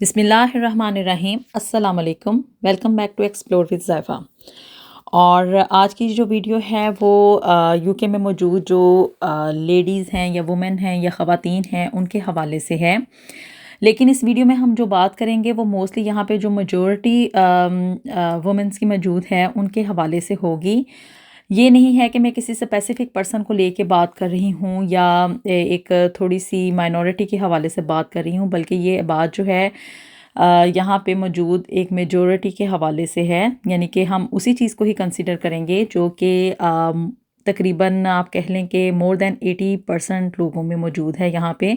بسم اللہ الرحمن الرحیم، السلام علیکم، welcome back to explore with Zaiqa. اور آج کی جو ویڈیو ہے وہ یو کے میں موجود جو لیڈیز ہیں یا وومن ہیں یا خواتین ہیں ان کے حوالے سے ہے۔ لیکن اس ویڈیو میں ہم جو بات کریں گے وہ موسٹلی یہاں پہ جو میجورٹی وومنس کی موجود ہے ان کے حوالے سے ہوگی۔ یہ نہیں ہے کہ میں کسی اسپیسیفک پرسن کو لے کے بات کر رہی ہوں یا ایک تھوڑی سی مائنورٹی کے حوالے سے بات کر رہی ہوں، بلکہ یہ بات جو ہے یہاں پہ موجود ایک میجورٹی کے حوالے سے ہے، یعنی کہ ہم اسی چیز کو ہی کنسیڈر کریں گے جو کہ تقریباً آپ کہہ لیں کہ مور دین 80% لوگوں میں موجود ہے یہاں پہ،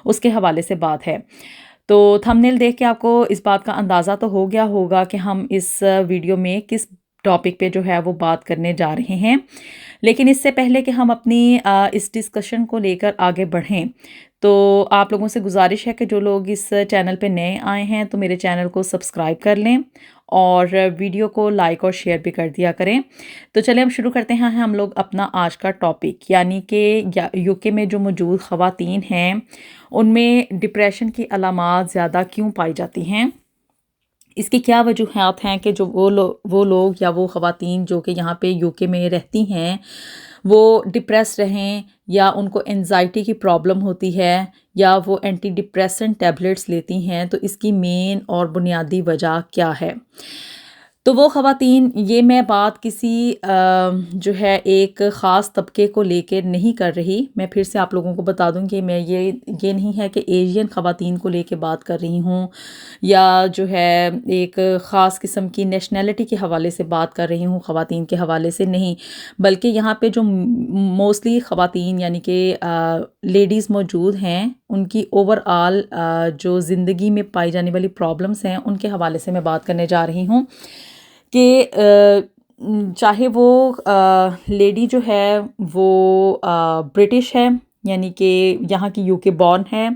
اس کے حوالے سے بات ہے۔ تو تھمبنیل دیکھ کے آپ کو اس بات کا اندازہ تو ہو گیا ہوگا کہ ہم اس ویڈیو میں کس ٹاپک پہ جو ہے وہ بات کرنے جا رہے ہیں۔ لیکن اس سے پہلے کہ ہم اپنی اس ڈسکشن کو لے کر آگے بڑھیں تو آپ لوگوں سے گزارش ہے کہ جو لوگ اس چینل پہ نئے آئے ہیں تو میرے چینل کو سبسکرائب کر لیں اور ویڈیو کو لائک اور شیئر بھی کر دیا کریں۔ تو چلیں ہم شروع کرتے ہیں ہم لوگ اپنا آج کا ٹاپک، یعنی کہ یو کے میں جو موجود خواتین ہیں ان میں ڈپریشن کی علامات زیادہ کیوں پائی جاتی ہیں، اس کی کیا وجوہات ہیں کہ جو وہ لوگ یا وہ خواتین جو کہ یہاں پہ یو کے میں رہتی ہیں وہ ڈپریس رہیں یا ان کو انزائٹی کی پرابلم ہوتی ہے یا وہ اینٹی ڈپریسنٹ ٹیبلٹس لیتی ہیں، تو اس کی مین اور بنیادی وجہ کیا ہے۔ تو وہ خواتین، یہ میں بات کسی جو ہے ایک خاص طبقے کو لے کے نہیں کر رہی، میں پھر سے آپ لوگوں کو بتا دوں کہ میں یہ نہیں ہے کہ ایشین خواتین کو لے کے بات کر رہی ہوں یا جو ہے ایک خاص قسم کی نیشنلٹی کے حوالے سے بات کر رہی ہوں، خواتین کے حوالے سے نہیں، بلکہ یہاں پہ جو موسٹلی خواتین یعنی کہ لیڈیز موجود ہیں ان کی اوور آل جو زندگی میں پائی جانے والی پرابلمس ہیں ان کے حوالے سے میں بات کرنے جا رہی ہوں کہ چاہے وہ لیڈی جو ہے وہ برٹش ہے یعنی کہ یہاں کی یو کے بورن ہے،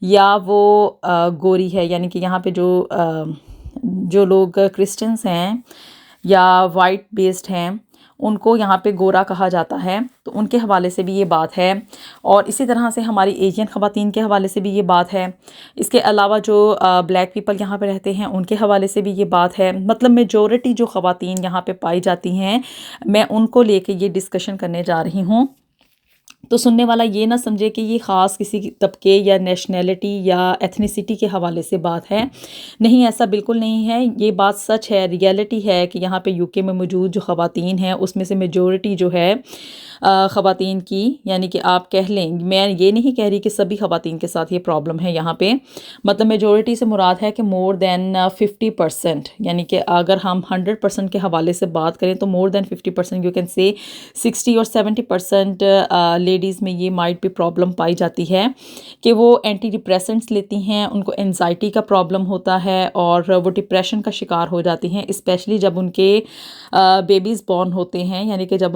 یا وہ گوری ہے یعنی کہ یہاں پہ جو لوگ کرسچنس ہیں یا وائٹ بیسڈ ہیں ان کو یہاں پہ گورا کہا جاتا ہے، تو ان کے حوالے سے بھی یہ بات ہے۔ اور اسی طرح سے ہماری ایشین خواتین کے حوالے سے بھی یہ بات ہے۔ اس کے علاوہ جو بلیک پیپل یہاں پہ رہتے ہیں ان کے حوالے سے بھی یہ بات ہے۔ مطلب میجورٹی جو خواتین یہاں پہ پائی جاتی ہیں میں ان کو لے کے یہ ڈسکشن کرنے جا رہی ہوں۔ تو سننے والا یہ نہ سمجھے کہ یہ خاص کسی طبقے یا نیشنلٹی یا ایتھنیسٹی کے حوالے سے بات ہے، نہیں، ایسا بالکل نہیں ہے۔ یہ بات سچ ہے، ریئلٹی ہے کہ یہاں پہ یو کے میں موجود جو خواتین ہیں اس میں سے میجورٹی جو ہے خواتین کی، یعنی کہ آپ کہہ لیں، میں یہ نہیں کہہ رہی کہ سبھی خواتین کے ساتھ یہ پرابلم ہے یہاں پہ، مطلب میجورٹی سے مراد ہے کہ مور دین 50%، یعنی کہ اگر ہم 100% کے حوالے سے بات کریں تو مور دین 50%، یو کین سے 60 اور 70% لیڈیز میں یہ مائٹ بھی پرابلم پائی جاتی ہے کہ وہ اینٹی ڈپریسنٹس لیتی ہیں، ان کو انزائٹی کا پرابلم ہوتا ہے اور وہ ڈپریشن کا شکار ہو جاتی ہیں، اسپیشلی جب ان کے بیبیز بورن ہوتے ہیں، یعنی کہ جب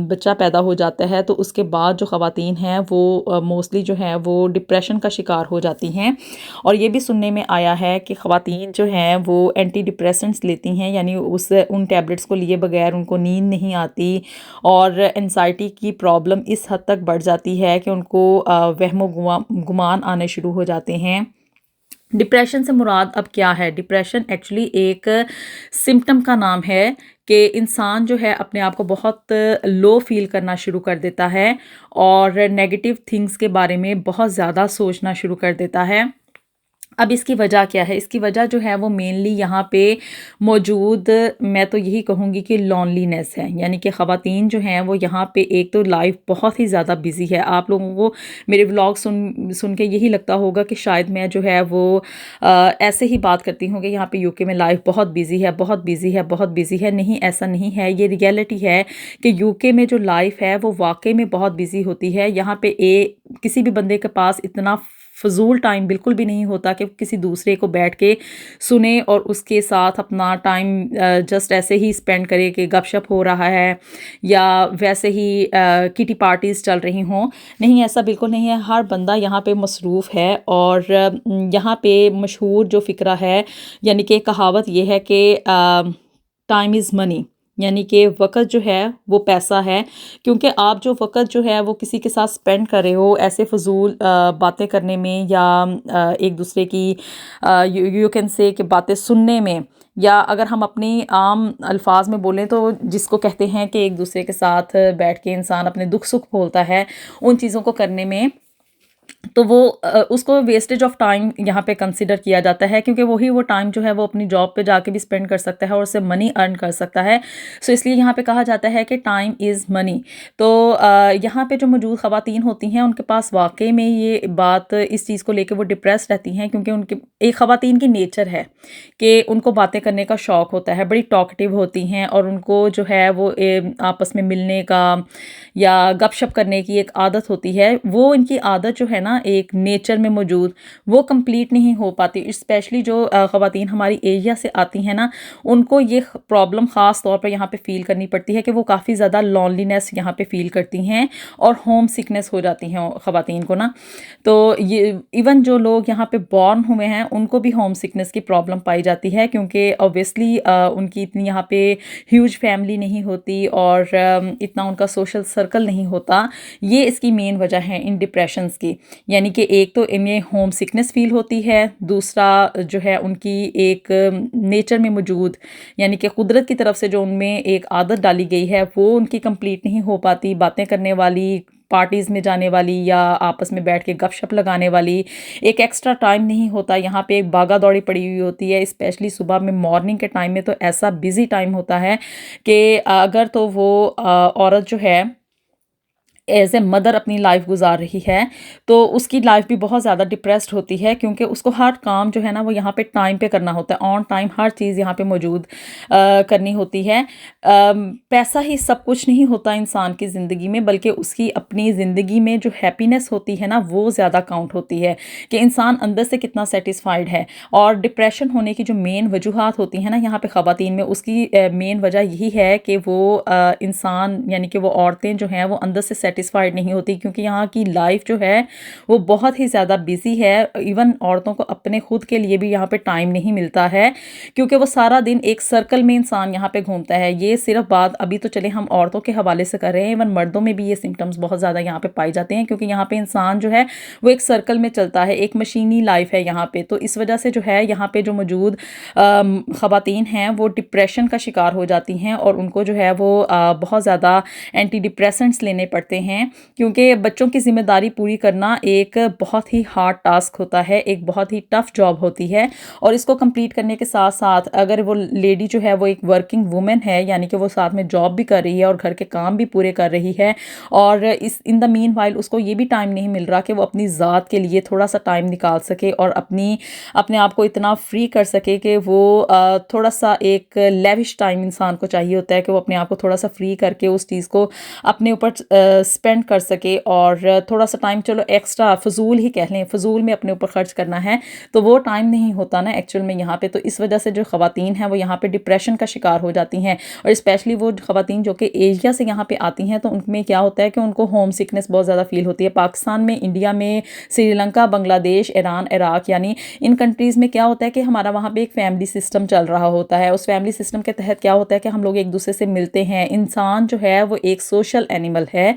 بچہ پیدا ہو جاتا ہے تو اس کے بعد جو خواتین ہیں وہ موسٹلی جو ہیں وہ ڈپریشن کا شکار ہو جاتی ہیں۔ اور یہ بھی سننے میں آیا ہے کہ خواتین جو ہیں وہ اینٹی ڈپریسنٹس لیتی ہیں، یعنی ان ٹیبلٹس کو لیے بغیر ان کو نیند نہیں آتی اور انزائٹی کی پرابلم اس حد تک بڑھ جاتی ہے کہ ان کو وہم و گمان آنے شروع ہو جاتے ہیں۔ ڈپریشن سے مراد اب کیا ہے؟ ڈپریشن ایکچولی ایک سمٹم کا نام ہے کہ انسان جو ہے اپنے آپ کو بہت لو فیل کرنا شروع کر دیتا ہے اور نیگیٹو تھنگس کے بارے میں بہت زیادہ سوچنا شروع کر دیتا ہے۔ اب اس کی وجہ کیا ہے؟ اس کی وجہ جو ہے وہ مینلی یہاں پہ موجود، میں تو یہی کہوں گی کہ لونلینس ہے، یعنی کہ خواتین جو ہیں وہ یہاں پہ ایک تو لائف بہت ہی زیادہ بزی ہے۔ آپ لوگوں کو میرے ولاگ سن کے یہی لگتا ہوگا کہ شاید میں جو ہے وہ ایسے ہی بات کرتی ہوں کہ یہاں پہ یو کے میں لائف بہت بزی ہے، بہت بزی ہے، بہت بزی ہے۔ نہیں، ایسا نہیں ہے، یہ ریئلٹی ہے کہ یو کے میں جو لائف ہے وہ واقعی میں بہت بزی ہوتی ہے۔ یہاں پہ کسی بھی بندے کے پاس اتنا فضول ٹائم بالکل بھی نہیں ہوتا کہ کسی دوسرے کو بیٹھ کے سنے اور اس کے ساتھ اپنا ٹائم جسٹ ایسے ہی اسپینڈ کرے کہ گپ شپ ہو رہا ہے یا ویسے ہی کٹی پارٹیز چل رہی ہوں۔ نہیں، ایسا بالکل نہیں ہے، ہر بندہ یہاں پہ مصروف ہے۔ اور یہاں پہ مشہور جو فقرہ ہے، یعنی کہ کہاوت یہ ہے کہ ٹائم از منی، یعنی کہ وقت جو ہے وہ پیسہ ہے، کیونکہ آپ جو وقت جو ہے وہ کسی کے ساتھ اسپینڈ کر رہے ہو ایسے فضول باتیں کرنے میں، یا ایک دوسرے کی یو کین سے کہ باتیں سننے میں، یا اگر ہم اپنی عام الفاظ میں بولیں تو جس کو کہتے ہیں کہ ایک دوسرے کے ساتھ بیٹھ کے انسان اپنے دکھ سکھ بولتا ہے، ان چیزوں کو کرنے میں، تو وہ اس کو ویسٹیج آف ٹائم یہاں پہ کنسیڈر کیا جاتا ہے، کیونکہ وہی وہ ٹائم جو ہے وہ اپنی جاب پہ جا کے بھی اسپینڈ کر سکتا ہے اور اس سے منی ارن کر سکتا ہے. سو اس لیے یہاں پہ کہا جاتا ہے کہ ٹائم از منی. تو یہاں پہ جو موجود خواتین ہوتی ہیں ان کے پاس واقعی میں یہ بات اس چیز کو لے کے وہ ڈپریس رہتی ہیں، کیونکہ ان کے ایک خواتین کی نیچر ہے کہ ان کو باتیں کرنے کا شوق ہوتا ہے، بڑی ٹاکٹیو ہوتی ہیں، اور ان کو جو ہے وہ آپس میں ملنے کا یا گپ شپ کرنے کی ایک عادت ہوتی ہے. وہ ان کی عادت جو ہے نا ایک نیچر میں موجود، وہ کمپلیٹ نہیں ہو پاتی. اسپیشلی جو خواتین ہماری ایریا سے آتی ہیں نا، ان کو یہ پرابلم خاص طور پر یہاں پہ فیل کرنی پڑتی ہے کہ وہ کافی زیادہ لونلینس یہاں پہ فیل کرتی ہیں اور ہوم سکنس ہو جاتی ہیں خواتین کو نا. تو یہ ایون جو لوگ یہاں پہ بورن ہوئے ہیں ان کو بھی ہوم سکنس کی پرابلم پائی جاتی ہے، کیونکہ اوبیسلی ان کی اتنی یہاں پہ ہیوج فیملی نہیں ہوتی اور اتنا ان کا سوشل سرکل نہیں ہوتا. یہ اس کی مین وجہ ہے ان ڈپریشنز کی. یعنی کہ ایک تو انہیں ہوم سکنس فیل ہوتی ہے، دوسرا جو ہے ان کی ایک نیچر میں موجود، یعنی کہ قدرت کی طرف سے جو ان میں ایک عادت ڈالی گئی ہے وہ ان کی کمپلیٹ نہیں ہو پاتی. باتیں کرنے والی، پارٹیز میں جانے والی، یا آپس میں بیٹھ کے گپ شپ لگانے والی ایک ایکسٹرا ٹائم نہیں ہوتا. یہاں پہ ایک باغا دوڑی پڑی ہوئی ہوتی ہے، اسپیشلی صبح میں مارننگ کے ٹائم میں تو ایسا بزی ٹائم ہوتا ہے کہ اگر تو وہ عورت جو ہے ایز اے مدر اپنی لائف گزار رہی ہے تو اس کی لائف بھی بہت زیادہ ڈپریسڈ ہوتی ہے، کیونکہ اس کو ہر کام جو ہے نا وہ یہاں پہ ٹائم پہ کرنا ہوتا ہے، آن ٹائم ہر چیز یہاں پہ موجود کرنی ہوتی ہے. پیسہ ہی سب کچھ نہیں ہوتا انسان کی زندگی میں، بلکہ اس کی اپنی زندگی میں جو ہیپینس ہوتی ہے نا وہ زیادہ کاؤنٹ ہوتی ہے کہ انسان اندر سے کتنا سیٹسفائیڈ ہے. اور ڈپریشن ہونے کی جو مین وجوہات ہوتی ہیں نا یہاں پہ خواتین میں، اس کی مین وجہ یہی ہے کہ وہ انسان یعنی کہ وہ عورتیں جو ہیں وہ اندر سے سیٹسفائیڈ نہیں ہوتی، کیونکہ یہاں کی لائف جو ہے وہ بہت ہی زیادہ بزی ہے. ایون عورتوں کو اپنے خود کے لیے بھی یہاں پہ ٹائم نہیں ملتا ہے، کیونکہ وہ سارا دن ایک سرکل میں انسان یہاں پہ گھومتا ہے. یہ صرف بات ابھی تو چلے ہم عورتوں کے حوالے سے کر رہے ہیں، ایون مردوں میں بھی یہ سمٹمز بہت زیادہ یہاں پہ پائے جاتے ہیں، کیونکہ یہاں پہ انسان جو ہے وہ ایک سرکل میں چلتا ہے، ایک مشینی لائف ہے یہاں پہ. تو اس وجہ سے جو ہے یہاں پہ جو موجود خواتین ہیں وہ ڈپریشن کا شکار ہو جاتی ہیں، اور ان کو جو ہے وہ بہت زیادہ اینٹی ڈپریسنٹس لینے پڑتے ہیں، کیونکہ بچوں کی ذمہ داری پوری کرنا ایک بہت ہی ہارڈ ٹاسک ہوتا ہے، ایک بہت ہی ٹف جاب ہوتی ہے. اور اس کو کمپلیٹ کرنے کے ساتھ ساتھ اگر وہ لیڈی جو ہے وہ ایک ورکنگ وومن ہے، یعنی کہ وہ ساتھ میں جاب بھی کر رہی ہے اور گھر کے کام بھی پورے کر رہی ہے، اور ان دا مین وائل اس کو یہ بھی ٹائم نہیں مل رہا کہ وہ اپنی ذات کے لیے تھوڑا سا ٹائم نکال سکے اور اپنے آپ کو اتنا فری کر سکے کہ وہ تھوڑا سا ایک لیوش ٹائم انسان کو چاہیے ہوتا ہے کہ وہ اپنے آپ کو تھوڑا سا فری کر کے اس چیز کو اپنے اوپر اسپینڈ کر سکے، اور تھوڑا سا ٹائم چلو ایکسٹرا فضول ہی کہہ لیں، فضول میں اپنے اوپر خرچ کرنا ہے، تو وہ ٹائم نہیں ہوتا نا ایکچوئل میں یہاں پہ. تو اس وجہ سے جو خواتین ہیں وہ یہاں پہ ڈپریشن کا شکار ہو جاتی ہیں. اور اسپیشلی وہ خواتین جو کہ ایشیا سے یہاں پہ آتی ہیں تو ان میں کیا ہوتا ہے کہ ان کو ہوم سکنس بہت زیادہ فیل ہوتی ہے. پاکستان میں، انڈیا میں، سری لنکا، بنگلہ دیش، ایران، عراق، یعنی ان کنٹریز میں کیا ہوتا ہے کہ ہمارا وہاں پہ ایک فیملی سسٹم چل رہا ہوتا ہے. اس فیملی سسٹم کے تحت کیا ہوتا ہے کہ ہم لوگ ایک دوسرے سے ملتے ہیں. انسان جو ہے وہ ایک سوشل اینیمل ہے.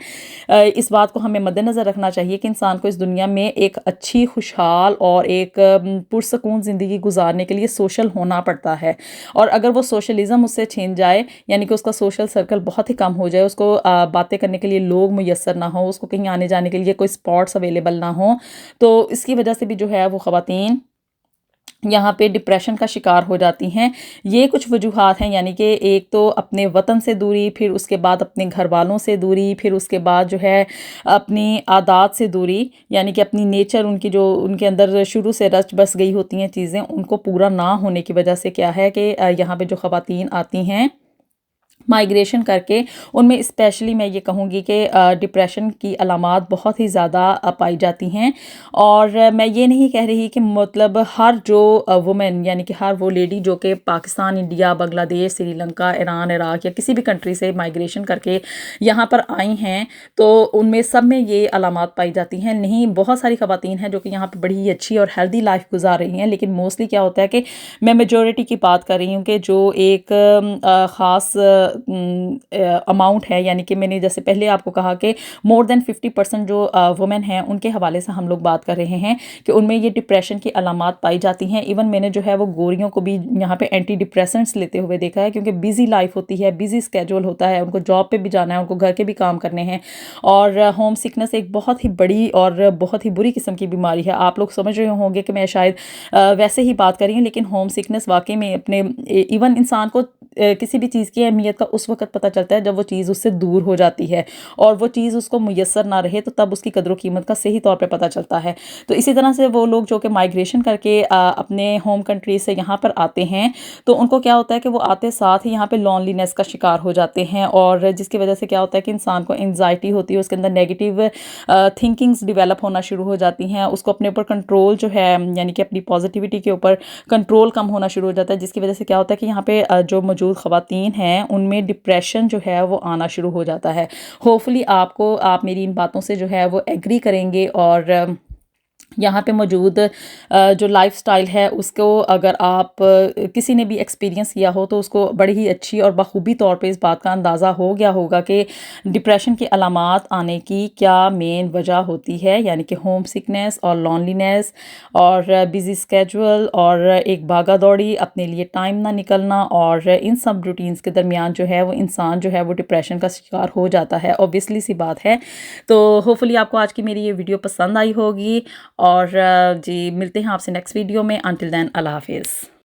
اس بات کو ہمیں مد نظر رکھنا چاہیے کہ انسان کو اس دنیا میں ایک اچھی، خوشحال اور ایک پرسکون زندگی گزارنے کے لیے سوشل ہونا پڑتا ہے. اور اگر وہ سوشلزم اس سے چھین جائے، یعنی کہ اس کا سوشل سرکل بہت ہی کم ہو جائے، اس کو باتیں کرنے کے لیے لوگ میسر نہ ہو، اس کو کہیں آنے جانے کے لیے کوئی اسپاٹس اویلیبل نہ ہو، تو اس کی وجہ سے بھی جو ہے وہ خواتین یہاں پہ ڈپریشن کا شکار ہو جاتی ہیں. یہ کچھ وجوہات ہیں، یعنی کہ ایک تو اپنے وطن سے دوری، پھر اس کے بعد اپنے گھر والوں سے دوری، پھر اس کے بعد جو ہے اپنی عادات سے دوری، یعنی کہ اپنی نیچر ان کی جو ان کے اندر شروع سے رچ بس گئی ہوتی ہیں چیزیں، ان کو پورا نہ ہونے کی وجہ سے کیا ہے کہ یہاں پہ جو خواتین آتی ہیں مائیگریشن کر کے، ان میں اسپیشلی میں یہ کہوں گی کہ ڈپریشن کی علامات بہت ہی زیادہ پائی جاتی ہیں. اور میں یہ نہیں کہہ رہی کہ مطلب ہر جو وومن، یعنی کہ ہر وہ لیڈی جو کہ پاکستان، انڈیا، بنگلہ دیش، سری لنکا، ایران، عراق یا کسی بھی کنٹری سے مائیگریشن کر کے یہاں پر آئی ہیں تو ان میں سب میں یہ علامات پائی جاتی ہیں. نہیں، بہت ساری خواتین ہیں جو کہ یہاں پہ بڑی ہی اچھی اور ہیلدی لائف گزار رہی ہیں، لیکن موسٹلی کیا ہوتا ہے کہ میں میجورٹی کی بات کر رہی ہوں کہ جو ایک خاص اماؤنٹ ہے، یعنی کہ میں نے جیسے پہلے آپ کو کہا کہ مور دین 50% جو وومن ہیں ان کے حوالے سے ہم لوگ بات کر رہے ہیں کہ ان میں یہ ڈپریشن کی علامات پائی جاتی ہیں. ایون میں نے جو ہے وہ گوریوں کو بھی یہاں پہ اینٹی ڈپریسنٹس لیتے ہوئے دیکھا ہے، کیونکہ بیزی لائف ہوتی ہے، بیزی اسکیجول ہوتا ہے، ان کو جاب پہ بھی جانا ہے، ان کو گھر کے بھی کام کرنے ہیں. اور ہوم سکنس ایک بہت ہی بڑی اور بہت ہی بری قسم کی بیماری ہے. آپ لوگ سمجھ رہے ہوں گے کہ میں شاید ویسے ہی بات کر رہی ہوں، لیکن ہوم سکنس واقعی میں اپنے ایون انسان کو کسی بھی چیز کی اہمیت کا اس وقت پتہ چلتا ہے جب وہ چیز اس سے دور ہو جاتی ہے اور وہ چیز اس کو میسر نہ رہے، تو تب اس کی قدر و قیمت کا صحیح طور پہ پتہ چلتا ہے. تو اسی طرح سے وہ لوگ جو کہ مائگریشن کر کے اپنے ہوم کنٹری سے یہاں پر آتے ہیں، تو ان کو کیا ہوتا ہے کہ وہ آتے ساتھ ہی یہاں پہ لونلینس کا شکار ہو جاتے ہیں، اور جس کی وجہ سے کیا ہوتا ہے کہ انسان کو انزائٹی ہوتی ہے، اس کے اندر نیگیٹیو تھنکنگز ڈیولپ ہونا شروع ہو جاتی ہیں، اس کو اپنے اوپر کنٹرول جو ہے یعنی کہ اپنی پازیٹیوٹی کے اوپر کنٹرول کم ہونا شروع ہو جاتا ہے، جس کی وجہ سے کیا ہوتا ہے کہ یہاں پہ جو موجود خواتین ہیں ان میں ڈپریشن جو ہے وہ آنا شروع ہو جاتا ہے. ہوپفلی آپ میری ان باتوں سے جو ہے وہ ایگری کریں گے، اور یہاں پہ موجود جو لائف سٹائل ہے اس کو اگر آپ کسی نے بھی ایکسپیرینس کیا ہو تو اس کو بڑی ہی اچھی اور بخوبی طور پہ اس بات کا اندازہ ہو گیا ہوگا کہ ڈپریشن کی علامات آنے کی کیا مین وجہ ہوتی ہے، یعنی کہ ہوم سکنس اور لونلینس اور بزی اسکیجول اور ایک بھاگا دوڑی، اپنے لیے ٹائم نہ نکلنا، اور ان سب روٹینز کے درمیان جو ہے وہ انسان جو ہے وہ ڈپریشن کا شکار ہو جاتا ہے. اوبویسلی سی بات ہے. تو ہوپفلی آپ کو آج کی میری یہ ویڈیو پسند آئی ہوگی، اور جی ملتے ہیں آپ سے نیکسٹ ویڈیو میں. انٹل دین اللہ حافظ.